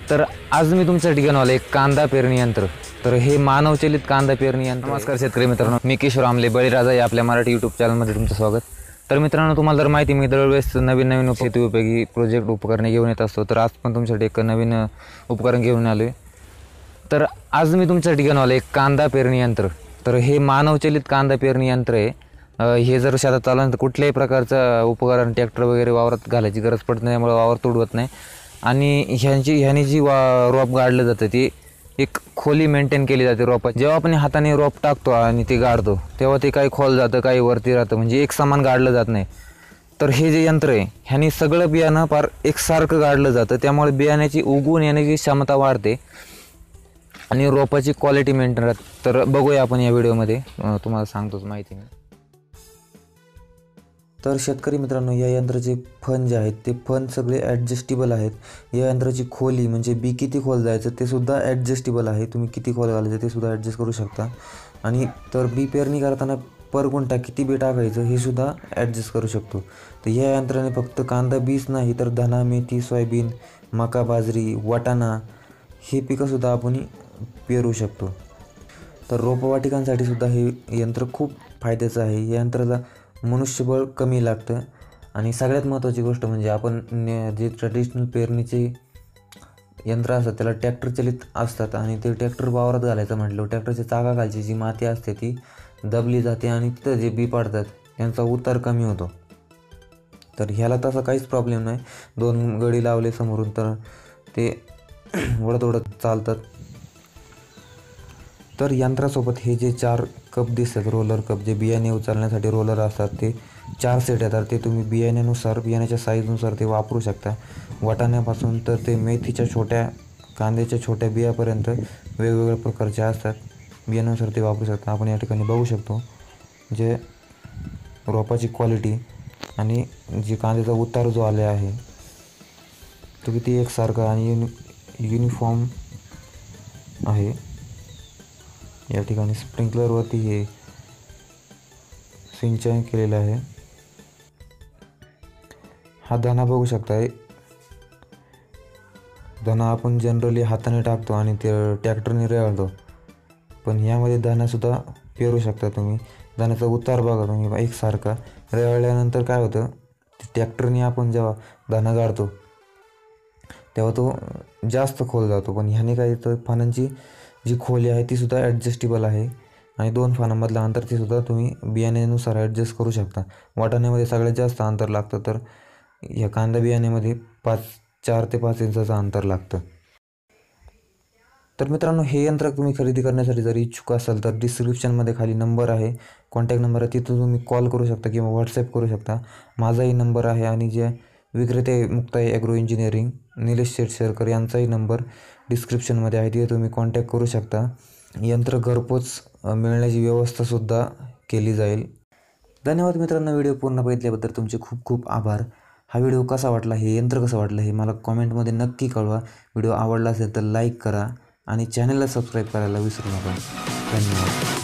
तर आज मी तुमच्यासाठी घेऊन आलो एक कांदा पेरणी यंत्र। तर हे मानवचलित कांदा पेरणी यंत्र। नमस्कार शेतकरी मित्रांनो, मी किशोर आमले बळीराजा या आपल्या मराठी यूट्यूब चॅनलमध्ये तुमचं स्वागत। तर मित्रांनो, तुम्हाला जर माहिती, मी दरवेळेस नवीन शेती उपयोगी प्रोजेक्ट उपकरणे घेऊन येत असतो। तर आज पण तुमच्यासाठी एक नवीन उपकरण घेऊन आलो आहे। तर आज मी तुमच्यासाठी घेऊन आलो एक कांदा पेरणी यंत्र। तर हे मानवचलित कांदा पेरणी यंत्र आहे। हे जर शेतात चालवलं तर कुठल्याही प्रकारचं उपकरण, ट्रॅक्टर वगैरे वावरात घालायची गरज पडत नाही, त्यामुळे वावर तुडवत नाही। आणि ह्यानी जी रोप गाडलं जातं ती एक खोली मेंटेन केली जाते रोपाची। जेव्हा आपण हाताने रोप टाकतो आणि ते गाडतो तेव्हा ते काही खोल जातं, काही वरती राहतं, म्हणजे एक समान गाडलं जात नाही। तर हे जे यंत्र आहे ह्यानी सगळं बियाणं फार एकसारखं गाडलं जातं, त्यामुळे बियाण्याची उगवून येण्याची क्षमता वाढते आणि रोपाची क्वालिटी मेंटेन राहते। तर बघूया आपण या व्हिडिओमध्ये, तुम्हाला सांगतोच माहिती मी। तर शेतकरी मित्रांनो, या यंत्राचे फन जे आहेत ते फन सगळे ॲडजस्टेबल आहेत। या यंत्राची खोली म्हणजे बी किती खोल जायचं ते सुद्धा ॲडजस्टेबल आहे, तुम्ही किती खोल घालायचं ते सुद्धा ॲडजस्ट करू शकता। आणि तर बी पेरणी करताना पर गुंठा किती बी टाकायचं हे सुद्धा ॲडजस्ट करू शकतो। तर या यंत्राने फक्त कांदा बीच नाही तर धना, मेथी, सोयाबीन, मका, बाजरी, वाटाणा हे पिकंसुद्धा आपण पेरू शकतो। तर रोपवाटिकांसाठी सुद्धा हे यंत्र खूप फायद्याचं आहे। या यंत्राला मनुष्यबळ कमी लागतं आणि सगळ्यात महत्त्वाची गोष्ट म्हणजे आपण जे ट्रॅडिशनल पेरणीचे यंत्र असतात त्याला ट्रॅक्टर चलित असतात आणि ते ट्रॅक्टर वावरात घालायचं म्हटलं ट्रॅक्टरच्या चाकाखालची जी माती असते ती दबली जाते आणि तिथं जे बी पाडतात त्यांचा उतार कमी होतो। तर ह्याला तसा काहीच प्रॉब्लेम नाही, दोन गडी लावले समोरून तर ते ओढत ओढत चालतात। तर यंत्रासोबत हे जे 4 कप दिसतात, रोलर कप, जे बियाणे उचलण्यासाठी रोलर असतात, ते 4 सेट येतात। ते तुम्ही बियाण्यानुसार, बियाण्याच्या साईजनुसार ते वापरू शकता। वाटाण्यापासून तर ते मेथीच्या छोट्या, कांद्याच्या छोट्या बियापर्यंत वेगवेगळ्या प्रकारचे असतात, बियाण्यानुसार ते वापरू शकता। आपण या ठिकाणी बघू शकतो जे रोपाची क्वालिटी आणि जी कांद्याचा उतार जो आला आहे तो किती एकसारखा आणि युनिफॉर्म आहे। या ठिकाणी स्प्रिंकलरवरती हे सिंचन केलेलं आहे। हा धना बघू शकताय, धना आपण जनरली हाताने टाकतो आणि ते ट्रॅक्टरने रेवाळतो, पण यामध्ये धनासुद्धा पेरू शकता तुम्ही। धनाचा उतार बघा तुम्ही एकसारखा। रेवाळल्यानंतर काय होतं, ट्रॅक्टरने आपण जेव्हा धना गाडतो तेव्हा तो जास्त खोल जातो, पण ह्याने काय तर फानांची जी खोली आहे ती सुद्धा ॲडजस्टेबल आहे आणि 2 फानांमधलं अंतर ते सुद्धा तुम्ही बियाण्यानुसार ॲडजस्ट करू शकता। वाटाण्यामध्ये सगळ्यात जास्त अंतर लागतं, तर ह्या कांदा बियाण्यामध्ये 4 ते 5 इंचाचं अंतर लागतं। तर मित्रांनो, हे यंत्र तुम्ही खरेदी करण्यासाठी जर इच्छुक असाल तर डिस्क्रिप्शनमध्ये खाली नंबर आहे, कॉन्टॅक्ट नंबर आहे, तिथून तुम्ही कॉल करू शकता किंवा व्हॉट्सॲप करू शकता। माझाही नंबर आहे आणि जे विक्रेते मुक्ताई ॲग्रो इंजिनिअरिंग निलेश शेरकर यांचाही नंबर डिस्क्रिप्शनमध्ये आहे, तिथे तुम्ही कॉन्टॅक्ट करू शकता। यंत्र घरपोच मिळण्याची व्यवस्थासुद्धा केली जाईल। धन्यवाद मित्रांनो, व्हिडिओ पूर्ण बघितल्याबद्दल तुमचे खूप खूप आभार। हा व्हिडिओ कसा वाटला, हे यंत्र कसं वाटलं हे मला कॉमेंटमध्ये नक्की कळवा। व्हिडिओ आवडला असेल तर लाईक करा आणि चॅनलला सबस्क्राईब करायला विसरू नका। धन्यवाद।